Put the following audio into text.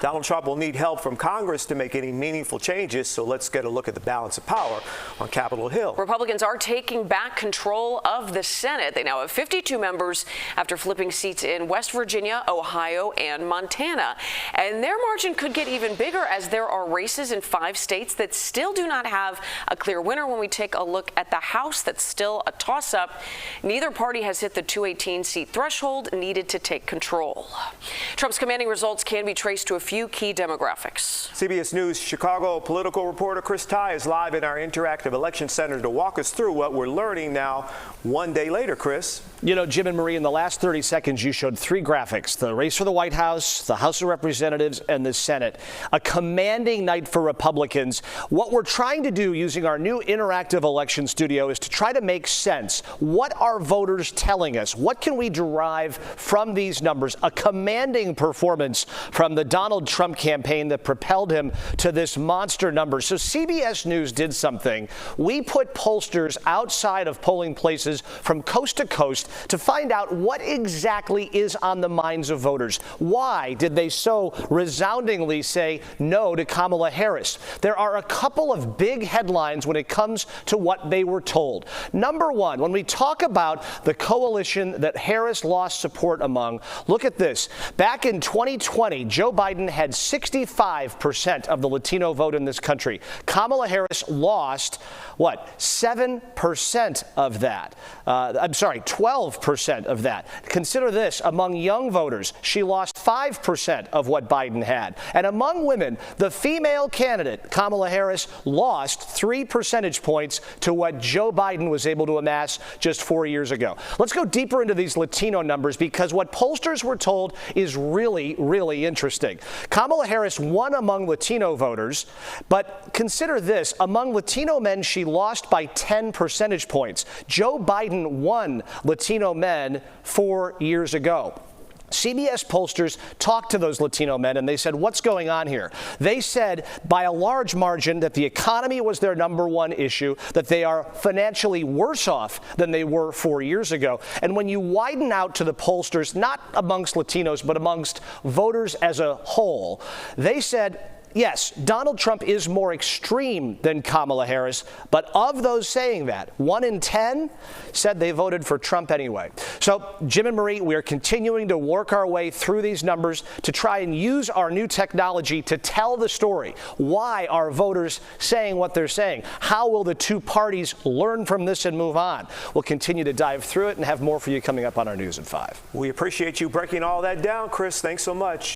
Donald Trump will need help from Congress to make any meaningful changes, so let's get a look at the balance of power on Capitol Hill. Republicans are taking back control of the Senate. They now have 52 members after flipping seats in West Virginia, Ohio, and Montana. And their margin could get even bigger as there are races in 5 states that still do not have a clear winner. When we take a look at the House, that's still a toss-up. Neither party has hit the 218-seat threshold needed to take control. Trump's commanding results can be traced to a few key demographics. CBS News Chicago political reporter Chris Ty is live in our interactive election center to walk us through what we're learning now one day later. Chris. You know, Jim and Marie, in the last 30 seconds, you showed 3 graphics: the race for the White House, the House of Representatives, and the Senate. A commanding night for Republicans. What we're trying to do using our new interactive election studio is to try to make sense. What are voters telling us? What can we derive from these numbers? A commanding performance from the Donald Trump campaign that propelled him to this monster number. So CBS News did something. We put pollsters outside of polling places from coast to coast to find out what exactly is on the minds of voters. Why did they so resoundingly say no to Kamala Harris? There are a couple of big headlines when it comes to what they were told. Number one, when we talk about the coalition that Harris lost support among, look at this. Back in 2020, Joe Biden had 65% of the Latino vote in this country. Kamala Harris lost, what, 7% of that. 12% of that. Consider this, among young voters, she lost 5% of what Biden had. And among women, the female candidate, Kamala Harris, lost 3 percentage points to what Joe Biden was able to amass just 4 years ago. Let's go deeper into these Latino numbers, because what pollsters were told is really, really interesting. Kamala Harris won among Latino voters, but consider this, among Latino men, she lost by 10 percentage points. Joe Biden won Latino men 4 years ago. CBS pollsters talked to those Latino men and they said, what's going on here? They said by a large margin that the economy was their number one issue, that they are financially worse off than they were 4 years ago. And when you widen out to the pollsters, not amongst Latinos, but amongst voters as a whole, they said, yes, Donald Trump is more extreme than Kamala Harris, but of those saying that, 1 in 10 said they voted for Trump anyway. So, Jim and Marie, we are continuing to work our way through these numbers to try and use our new technology to tell the story. Why are voters saying what they're saying? How will the two parties learn from this and move on? We'll continue to dive through it and have more for you coming up on our News at 5. We appreciate you breaking all that down, Chris. Thanks so much.